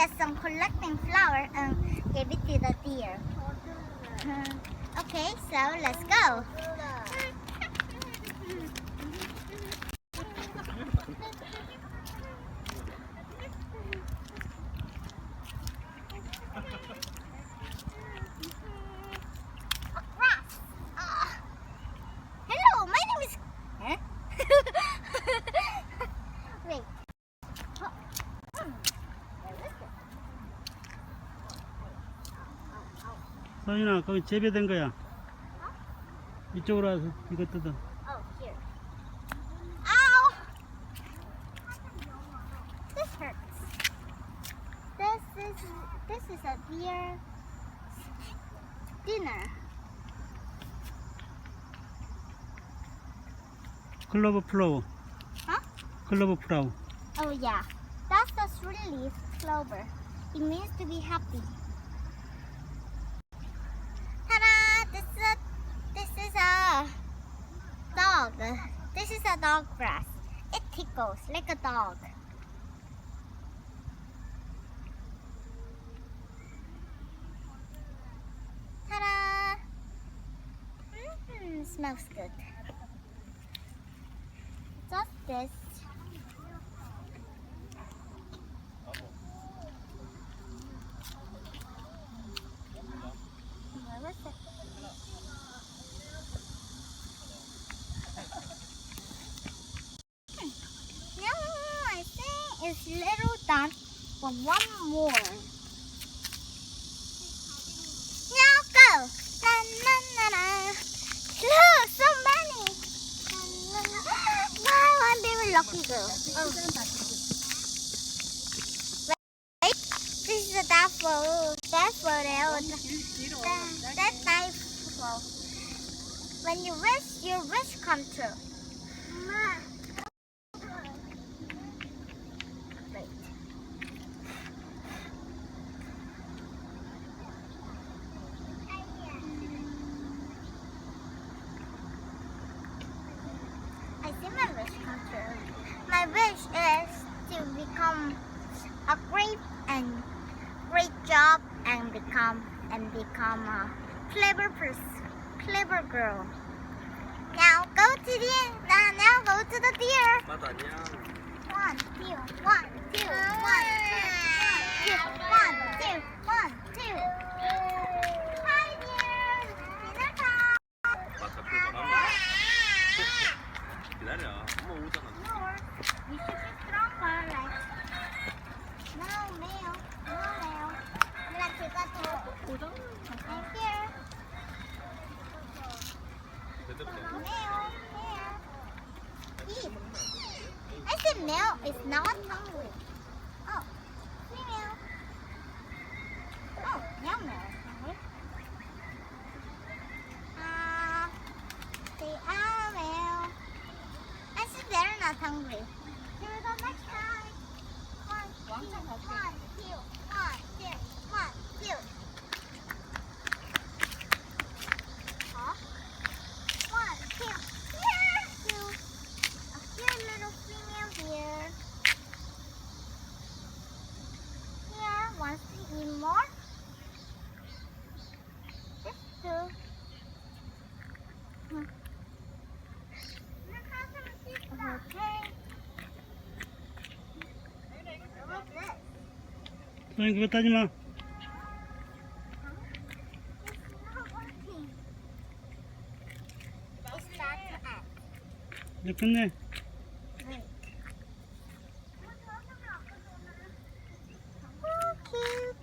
get some collecting flower and give it to the deer. Okay, so let's go. Hello, my name is... Huh? Wait. 서윤아, 거기 재배된 거야. 이쪽으로 와서 이거 뜯어. Oh, here. Ow! This hurts. This is a deer dinner. 클로버 플로워. Huh? 클로버 플라워. Oh yeah, that's the three-leaf clover. It means to be happy. Ta-da! This is a dog. This is a dog grass. It tickles like a dog. Ta-da! Smells good. Just this. Where was it? No, I think it's little done for one more. Now go. Na, na, na, na. Look, so many. Na, na, na. Wow, I'm very lucky girl. Oh. Wait, this is a daffodil. That daffodil. When you wish, your wish come true. Wait. I see my wish come true. My wish is to become a great job and become a clever girl. Now go to the deer. 나도 안녕. 1, 2, 1, 2, 1, 2, 1, 2, 1, 2. Hi dear. Dinner time. 맞다, 기다려. 엄마 오잖아. More. You should be stronger. Like no male. Like you got to. I'm here. Male. Here. Eat. I said male is not hungry. Oh, female. Oh, now male is hungry. They are male. I said they're not hungry. Till the next time. 1, 2, 1, 2, 1, 2, 1, 2. Huh? 1, 2. Here, 2. Here, little female here. Here, wants to eat more. This 2. Okay. What's this? 서윤, 그거 따지 마. It's not working. It's not to act. 이제 끝내. Wait. Oh, cute.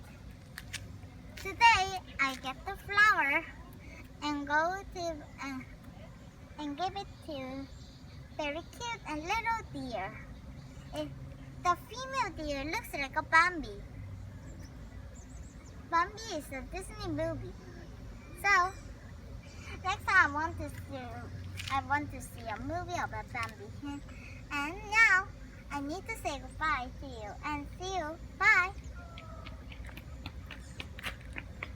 Today I get the flower and go to and give it to very cute and little deer. The female deer looks like a Bambi. Bambi is a Disney movie. So next time I want to see a movie about Bambi. And now I need to say goodbye to you and see you. Bye.